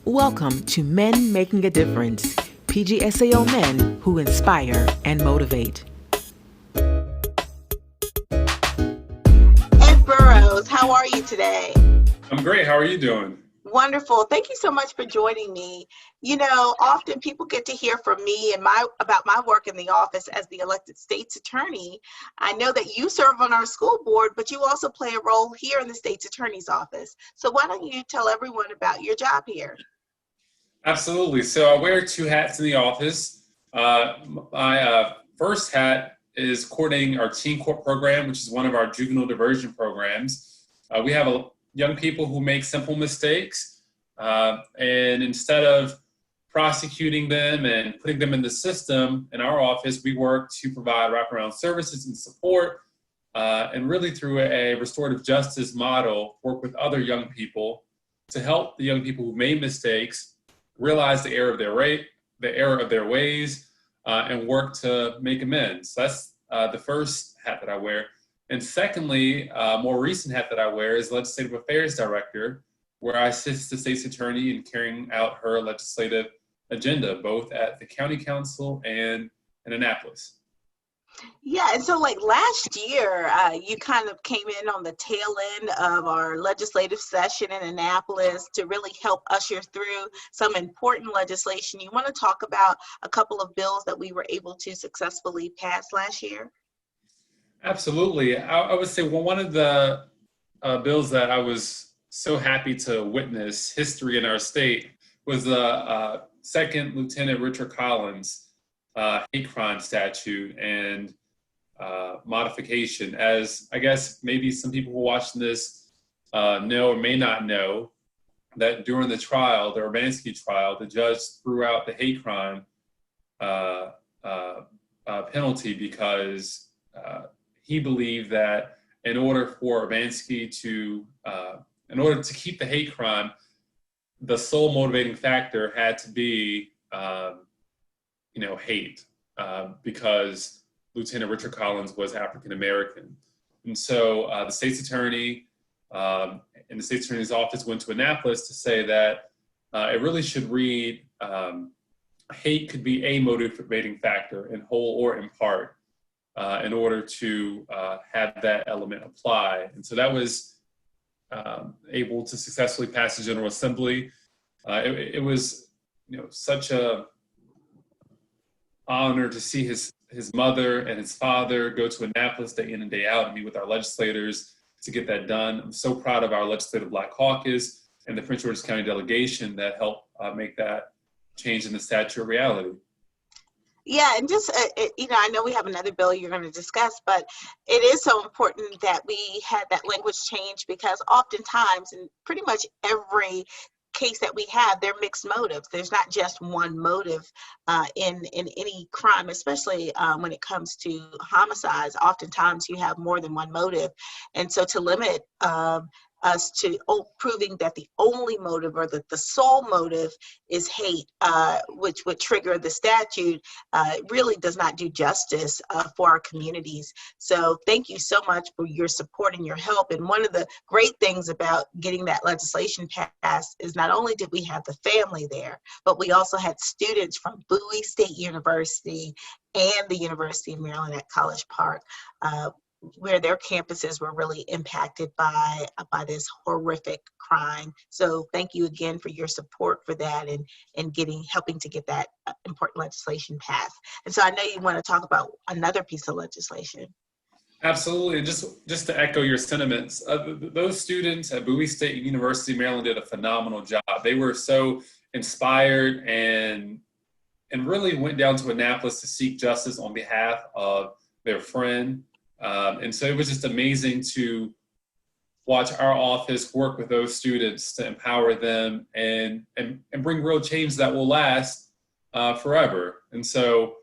Welcome to Men Making a Difference, PGSAO men who inspire and motivate. Ed Burroughs, how are you today? I'm great. How are you doing? Wonderful. Thank you so much for joining me. You know, often people get to hear from me and about my work in the office as the elected state's attorney. I know that you serve on our school board, but you also play a role here in the state's attorney's office. So why don't you tell everyone about your job here? Absolutely. So I wear two hats in the office. My first hat is coordinating our teen court program, which is one of our juvenile diversion programs. We have young people who make simple mistakes, and instead of prosecuting them and putting them in the system, in our office, we work to provide wraparound services and support, and really through a restorative justice model, work with other young people to help the young people who made mistakes realize the error of their ways, and work to make amends. That's the first hat that I wear. And secondly, more recent hat that I wear is Legislative Affairs Director, where I assist the state's attorney in carrying out her legislative agenda, both at the County Council and in Annapolis. Yeah, and so like last year, you kind of came in on the tail end of our legislative session in Annapolis to really help usher through some important legislation. You want to talk about a couple of bills that we were able to successfully pass last year? Absolutely. I would say one of the bills that I was so happy to witness history in our state was the Second Lieutenant Richard Collins hate crime statute and modification. As I guess maybe some people who are watching this know or may not know, that during the trial, the Urbanski trial, the judge threw out the hate crime penalty because he believed that in order for Urbanski in order to keep the hate crime, the sole motivating factor had to be, hate, because Lieutenant Richard Collins was African American. And so the state's attorney and the state's attorney's office went to Annapolis to say that it really should read, hate could be a motivating factor in whole or in part, in order to have that element apply. And so that was able to successfully pass the General Assembly. It was, such a honor to see his mother and his father go to Annapolis day in and day out and meet with our legislators to get that done. I'm so proud of our Legislative Black Caucus and the Prince George's County delegation that helped make that change in the statute a reality. Yeah, and just, I know we have another bill you're going to discuss, but it is so important that we had that language change because oftentimes, in pretty much every case that we have, they're mixed motives. There's not just one motive in any crime, especially when it comes to homicides. Oftentimes you have more than one motive. And so to limit us to proving that the only motive or that the sole motive is hate, which would trigger the statute, really does not do justice for our communities. So thank you so much for your support and your help. And one of the great things about getting that legislation passed is not only did we have the family there, but we also had students from Bowie State University and the University of Maryland at College Park, where their campuses were really impacted by this horrific crime. So thank you again for your support for that and helping to get that important legislation passed. And so I know you want to talk about another piece of legislation. Absolutely. Just to echo your sentiments, those students at Bowie State University, Maryland did a phenomenal job. They were so inspired and really went down to Annapolis to seek justice on behalf of their friend. And so it was just amazing to watch our office work with those students to empower them and bring real change that will last forever. And so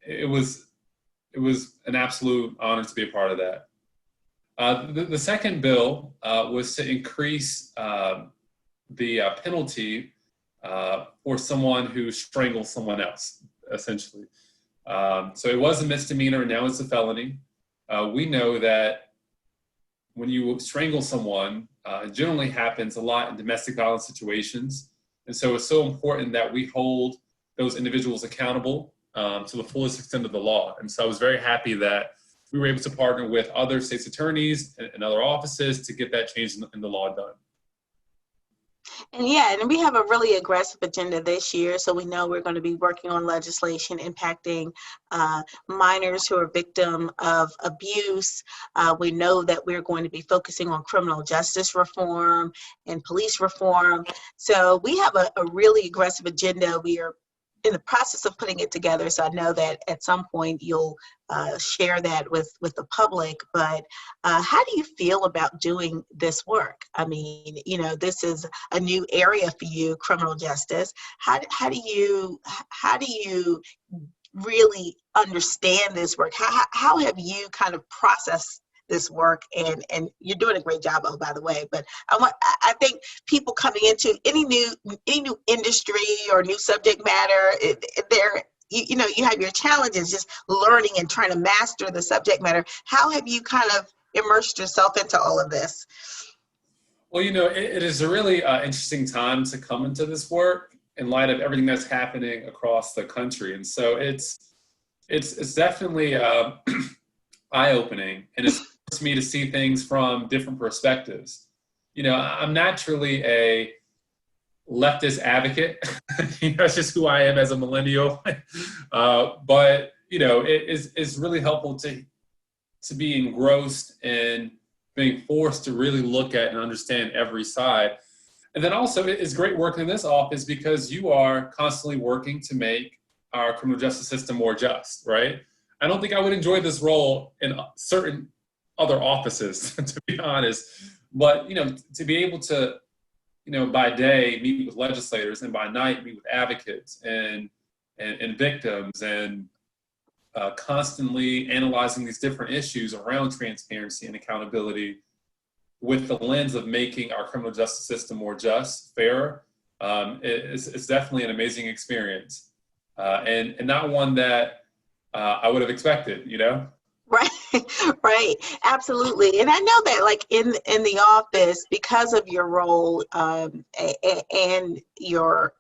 it was an absolute honor to be a part of that. The second bill was to increase the penalty for someone who strangles someone else, essentially. So it was a misdemeanor, and now it's a felony. We know that when you strangle someone, it generally happens a lot in domestic violence situations. And so it's so important that we hold those individuals accountable to the fullest extent of the law. And so I was very happy that we were able to partner with other state's attorneys and other offices to get that change in the law done. And yeah, and we have a really aggressive agenda this year. So we know we're going to be working on legislation impacting minors who are victim of abuse. We know that we're going to be focusing on criminal justice reform and police reform. So we have a really aggressive agenda. We are in the process of putting it together. So I know that at some point you'll share that with the public, but how do you feel about doing this work? I mean, you know, this is a new area for you, criminal justice. How do you really understand this work? How have you kind of processed this work? And you're doing a great job, oh, by the way, but I think people coming into any new industry or new subject matter, you know, you have your challenges just learning and trying to master the subject matter. How have you kind of immersed yourself into all of this? Well, you know, it is a really interesting time to come into this work in light of everything that's happening across the country. And so it's definitely eye-opening, and it's forced me to see things from different perspectives. You know, I'm naturally a leftist advocate. You know, that's just who I am as a millennial. But you know, it's really helpful to be engrossed in being forced to really look at and understand every side. And then also, it's great working in this office because you are constantly working to make our criminal justice system more just, right? I don't think I would enjoy this role in certain other offices, to be honest. But, you know, to be able to, you know, by day meet with legislators and by night meet with advocates and victims and constantly analyzing these different issues around transparency and accountability with the lens of making our criminal justice system more just, fairer, it's definitely an amazing experience, and not one that I would have expected, you know? Right, right, absolutely. And I know that, like in the office, because of your role and your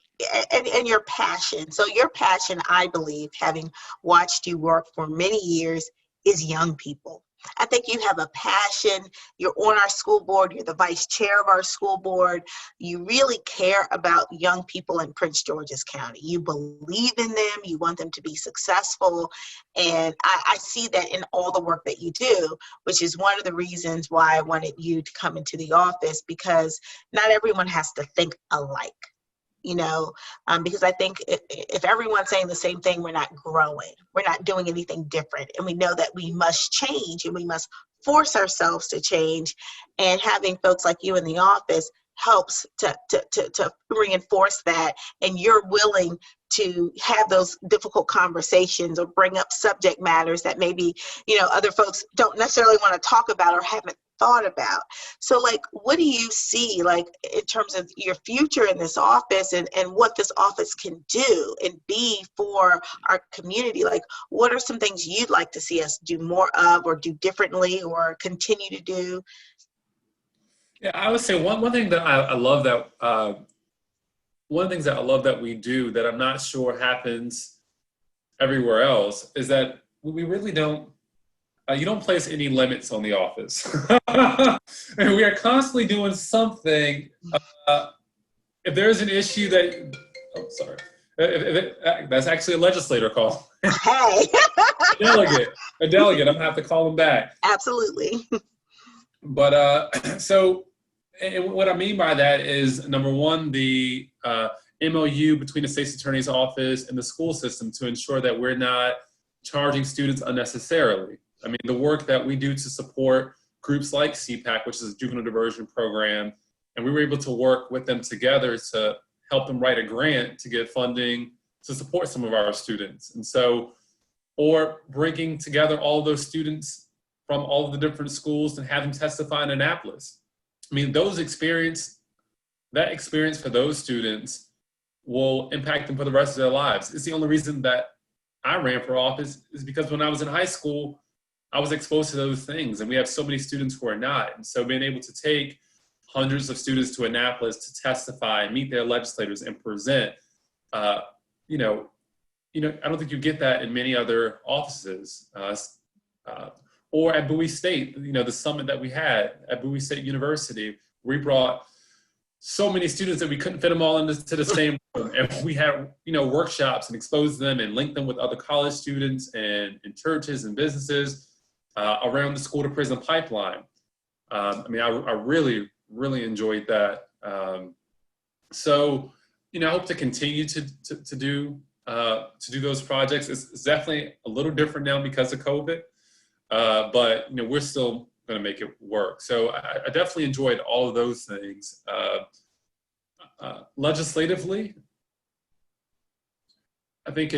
passion. So your passion, I believe, having watched you work for many years, is young people. I think you have a passion. You're on our school board. You're the vice chair of our school board. You really care about young people in Prince George's County. You believe in them. You want them to be successful. And I see that in all the work that you do, which is one of the reasons why I wanted you to come into the office, because not everyone has to think alike. You know, because I think if everyone's saying the same thing, we're not growing. We're not doing anything different. And we know that we must change and we must force ourselves to change. And having folks like you in the office helps to reinforce that. And you're willing to have those difficult conversations or bring up subject matters that maybe, you know, other folks don't necessarily want to talk about or haven't thought about. So like, what do you see like in terms of your future in this office and what this office can do and be for our community? Like, what are some things you'd like to see us do more of or do differently or continue to do? Yeah, I would say one thing that I love that one of the things that I love that we do that I'm not sure happens everywhere else is that we really don't. You don't place any limits on the office. And we are constantly doing something. If there's an issue that, oh, sorry. That's actually a legislator call. Hey. A delegate. I'm gonna have to call him back. Absolutely. But so what I mean by that is, number one, the MOU between the state's attorney's office and the school system to ensure that we're not charging students unnecessarily. I mean, the work that we do to support groups like CPAC, which is a juvenile diversion program, and we were able to work with them together to help them write a grant to get funding to support some of our students. And so, or bringing together all of those students from all of the different schools and have them testify in Annapolis. I mean, that experience for those students will impact them for the rest of their lives. It's the only reason that I ran for office is because when I was in high school, I was exposed to those things, and we have so many students who are not. And so being able to take hundreds of students to Annapolis to testify, meet their legislators, and present, you know, I don't think you get that in many other offices. Or at Bowie State, the summit that we had at Bowie State University, we brought so many students that we couldn't fit them all into the same room. And we had, workshops and exposed them and linked them with other college students and churches and businesses around the school to prison pipeline. I really, really enjoyed that. So, I hope to continue to do those projects. It's definitely a little different now because of COVID, but we're still going to make it work. So I definitely enjoyed all of those things. Legislatively, I think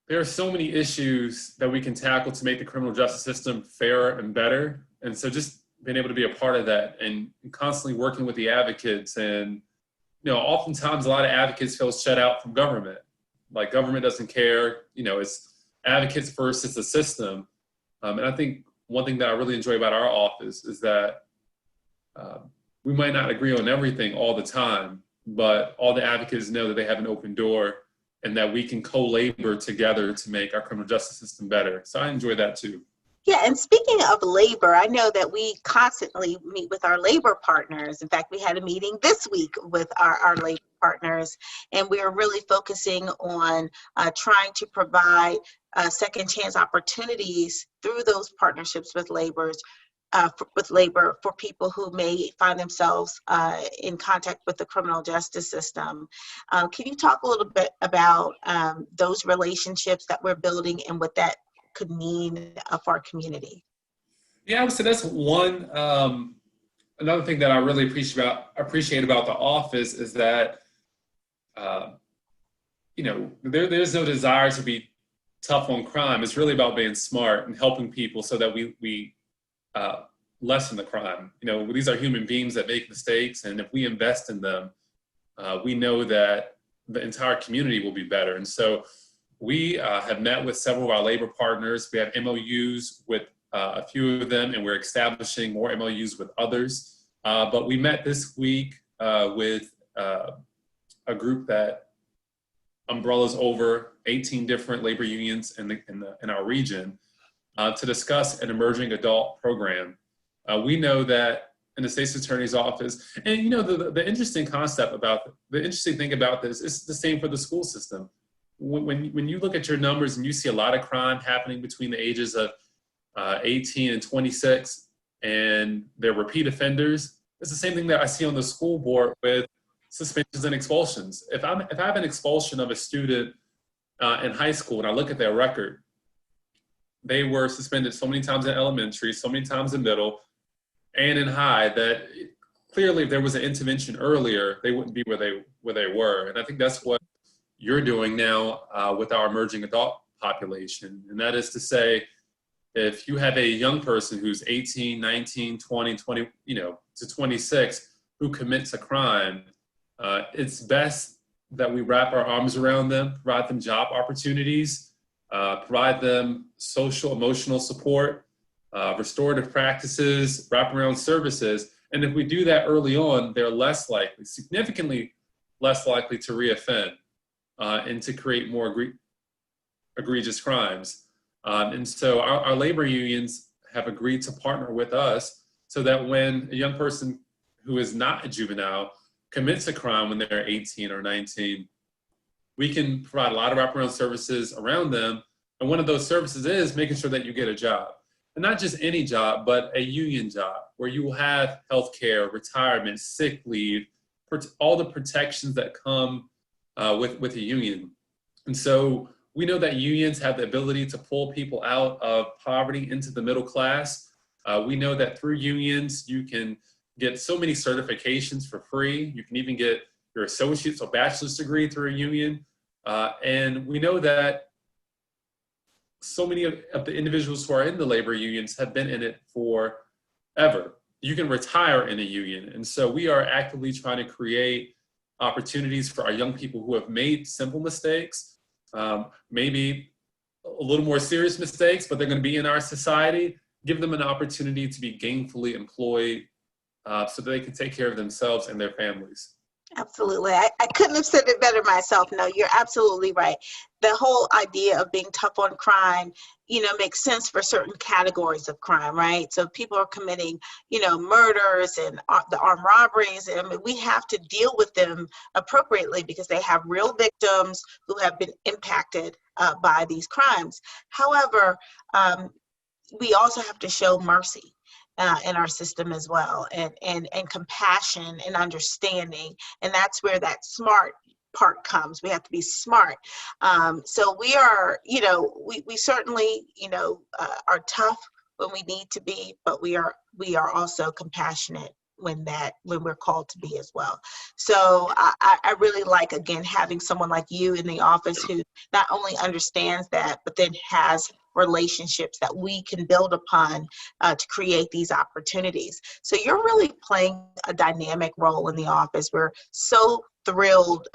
there are so many issues that we can tackle to make the criminal justice system fairer and better. And so just being able to be a part of that and constantly working with the advocates, and oftentimes a lot of advocates feel shut out from government. Like government doesn't care, it's advocates first, it's the system. And I think one thing that I really enjoy about our office is that we might not agree on everything all the time, but all the advocates know that they have an open door and that we can co-labor together to make our criminal justice system better. So I enjoy that too. Yeah, and speaking of labor, I know that we constantly meet with our labor partners. In fact, we had a meeting this week with our labor partners, and we are really focusing on trying to provide second chance opportunities through those partnerships with labor for people who may find themselves in contact with the criminal justice system. Can you talk a little bit about those relationships that we're building and what that could mean for our community? Yeah, I would say that's one. Another thing that I really appreciate about the office is that, there's no desire to be tough on crime. It's really about being smart and helping people so that we lessen the crime. These are human beings that make mistakes, and if we invest in them, we know that the entire community will be better. And so we have met with several of our labor partners. We have MOUs with a few of them, and we're establishing more MOUs with others. But we met this week with a group that umbrellas over 18 different labor unions in our region to discuss an emerging adult program. We know that in the state's attorney's office, and the interesting thing about this is the same for the school system. When you look at your numbers and you see a lot of crime happening between the ages of 18 and 26, and they're repeat offenders, it's the same thing that I see on the school board with suspensions and expulsions. If I have an expulsion of a student in high school and I look at their record, they were suspended so many times in elementary, so many times in middle, and in high, that clearly if there was an intervention earlier, they wouldn't be where they were. And I think that's what you're doing now with our emerging adult population. And that is to say, if you have a young person who's 18, 19, 20, to 26 who commits a crime, it's best that we wrap our arms around them, provide them job opportunities, provide them social, emotional support, restorative practices, wraparound services. And if we do that early on, they're significantly less likely to reoffend and to create more egregious crimes. And so our labor unions have agreed to partner with us so that when a young person who is not a juvenile commits a crime when they're 18 or 19, we can provide a lot of wraparound services around them. And one of those services is making sure that you get a job. And not just any job, but a union job where you will have health care, retirement, sick leave, all the protections that come with a union. And so we know that unions have the ability to pull people out of poverty into the middle class. We know that through unions, you can get so many certifications for free. You can even get your associate's or bachelor's degree through a union. And we know that so many of the individuals who are in the labor unions have been in it forever. You can retire in a union. And so we are actively trying to create opportunities for our young people who have made simple mistakes, maybe a little more serious mistakes, but they're going to be in our society, give them an opportunity to be gainfully employed so that they can take care of themselves and their families. Absolutely. I couldn't have said it better myself. No, you're absolutely right. The whole idea of being tough on crime, makes sense for certain categories of crime, right? So people are committing, murders and the armed robberies. I mean, we have to deal with them appropriately because they have real victims who have been impacted by these crimes. However, we also have to show mercy in our system as well, and compassion and understanding. And that's where that smart part comes. We have to be smart. So we are, we certainly, are tough when we need to be, but we are also compassionate when we're called to be as well. So I really like, again, having someone like you in the office who not only understands that, but then has relationships that we can build upon to create these opportunities. So you're really playing a dynamic role in the office. We're so thrilled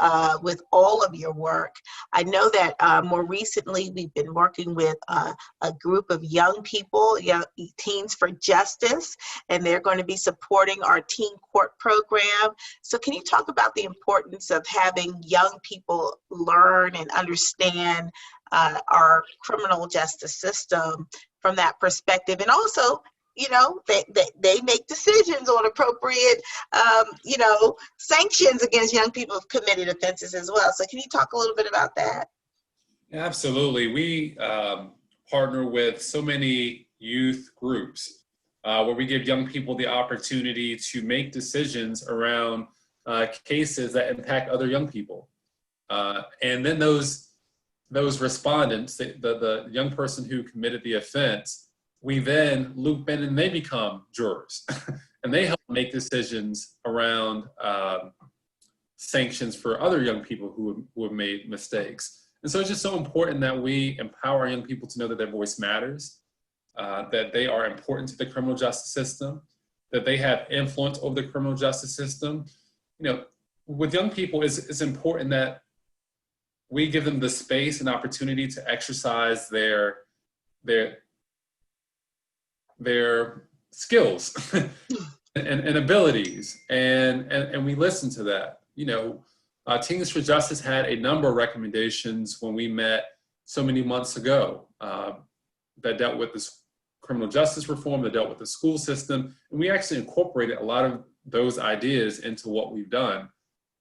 with all of your work. I know that more recently we've been working with a group of young people, young Teens for Justice, and they're going to be supporting our teen court program. So can you talk about the importance of having young people learn and understand our criminal justice system from that perspective? And also, they make decisions on appropriate, sanctions against young people who've committed offenses as well. So can you talk a little bit about that? Absolutely. We partner with so many youth groups where we give young people the opportunity to make decisions around cases that impact other young people. And then those respondents, the young person who committed the offense, we then loop in and they become jurors. And they help make decisions around sanctions for other young people who have made mistakes. And so it's just so important that we empower young people to know that their voice matters, that they are important to the criminal justice system, that they have influence over the criminal justice system. With young people, it's important that we give them the space and opportunity to exercise their skills and abilities, and we listen to that. Teens for Justice had a number of recommendations when we met so many months ago that dealt with this criminal justice reform, that dealt with the school system, and we actually incorporated a lot of those ideas into what we've done.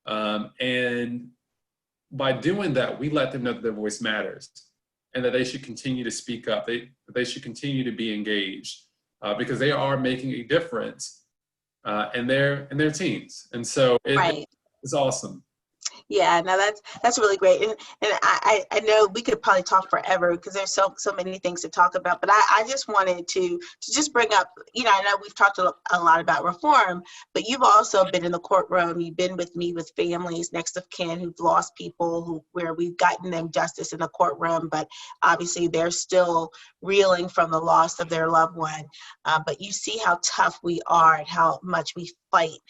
And by doing that, we let them know that their voice matters and that they should continue to speak up. They should continue to be engaged because they are making a difference in their teens. And so it's awesome. Yeah, no, that's really great. And I know we could probably talk forever because there's so many things to talk about, but I just wanted to just bring up, I know we've talked a lot about reform, but you've also been in the courtroom. You've been with me with families next of kin who've lost people where we've gotten them justice in the courtroom, but obviously they're still reeling from the loss of their loved one. But you see how tough we are and how much we fight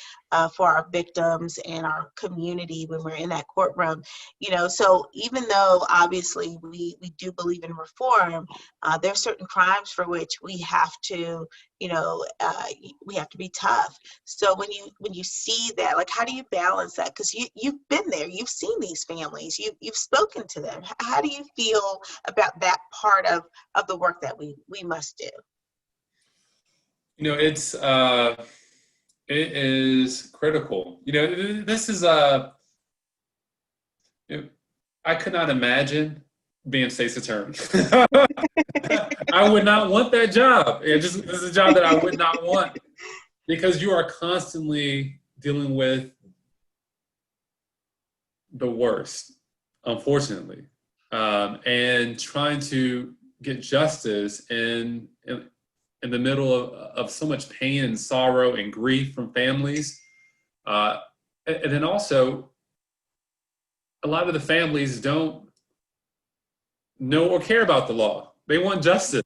for our victims and our community when we're in that courtroom. So even though obviously we do believe in reform, there are certain crimes for which we have to, we have to be tough. So when you see that, like, how do you balance that? Because you've been there, you've seen these families, you've spoken to them. How do you feel about that part of the work that we must do? It is critical. This is I could not imagine being state's attorney. I would not want that job. This is a job that I would not want because you are constantly dealing with the worst, unfortunately, and trying to get justice in the middle of so much pain and sorrow and grief from families. And then also, a lot of the families don't know or care about the law. They want justice.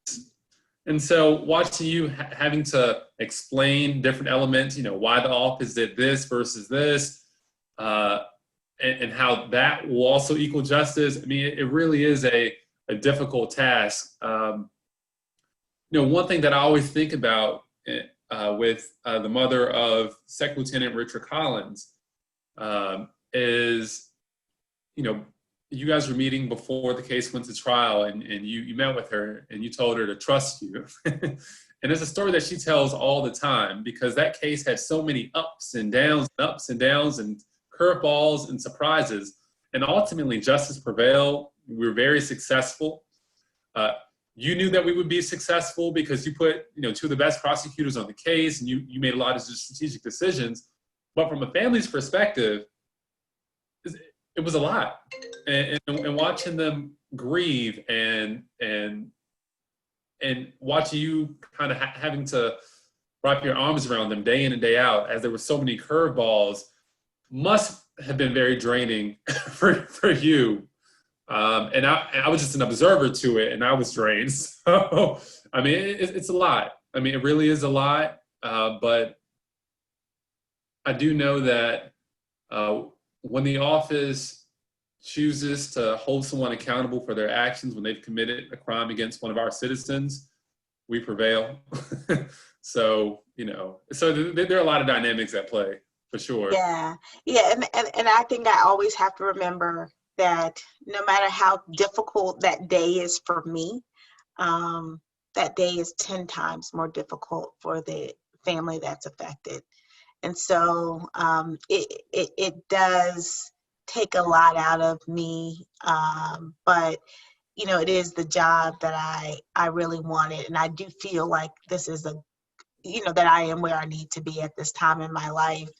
And so watching you having to explain different elements, why the office did this versus this, and how that will also equal justice. I mean, it really is a a difficult task. One thing that I always think about with the mother of Second Lieutenant Richard Collins is, you guys were meeting before the case went to trial, and you met with her and you told her to trust you. And it's a story that she tells all the time, because that case had so many ups and downs and curveballs and surprises. And ultimately, justice prevailed. We were very successful. You knew that we would be successful because you put, two of the best prosecutors on the case, and you made a lot of strategic decisions. But from a family's perspective, it was a lot. And watching them grieve and watching you kind of having to wrap your arms around them day in and day out, as there were so many curveballs, must have been very draining for you. And I was just an observer to it, and I was drained. So, I mean, it's a lot. I mean, it really is a lot. But I do know that when the office chooses to hold someone accountable for their actions when they've committed a crime against one of our citizens, we prevail. So, so there are a lot of dynamics at play, for sure. Yeah. And I think I always have to remember that no matter how difficult that day is for me, that day is 10 times more difficult for the family that's affected. And so it does take a lot out of me, but it is the job that I really wanted, and I do feel like this is that I am where I need to be at this time in my life,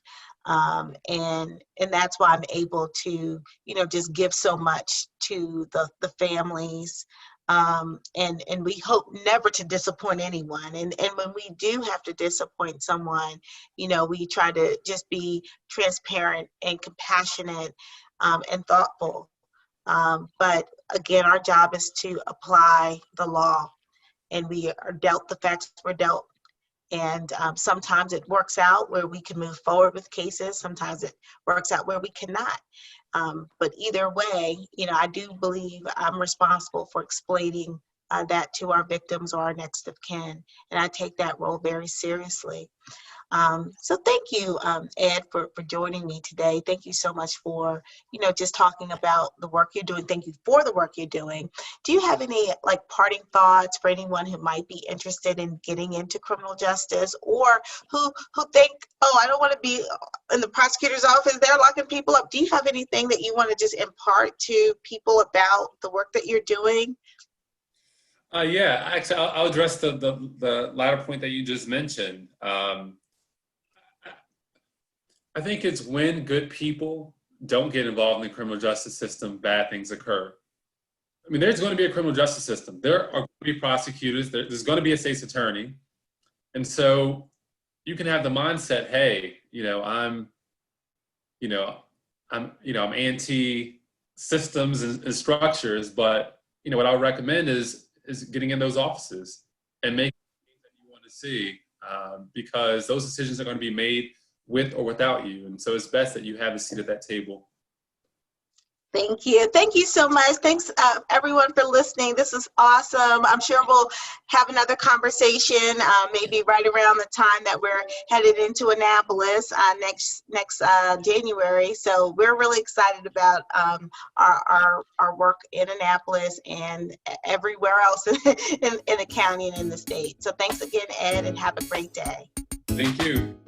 and that's why I'm able to just give so much to the families, and we hope never to disappoint anyone, and when we do have to disappoint someone, we try to just be transparent and compassionate, and thoughtful, but again, our job is to apply the law, and we are dealt the facts we're dealt. And sometimes it works out where we can move forward with cases. Sometimes it works out where we cannot. But either way, I do believe I'm responsible for explaining that to our victims or our next of kin. And I take that role very seriously. So thank you, Ed, for joining me today. Thank you so much for, just talking about the work you're doing. Thank you for the work you're doing. Do you have any parting thoughts for anyone who might be interested in getting into criminal justice, or who think, oh, I don't want to be in the prosecutor's office, they're locking people up? Do you have anything that you want to just impart to people about the work that you're doing? Yeah, actually, I'll address the latter point that you just mentioned. I think it's when good people don't get involved in the criminal justice system, bad things occur. I mean, there's going to be a criminal justice system. There are going to be prosecutors. There's going to be a state's attorney. And so you can have the mindset, hey, I'm anti systems and structures, but what I would recommend is getting in those offices and making things that you want to see, because those decisions are going to be made with or without you. And so it's best that you have a seat at that table. Thank you. Thank you so much. Thanks, everyone, for listening. This is awesome. I'm sure we'll have another conversation, maybe right around the time that we're headed into Annapolis next January. So we're really excited about our work in Annapolis and everywhere else in the county and in the state. So thanks again, Ed, and have a great day. Thank you.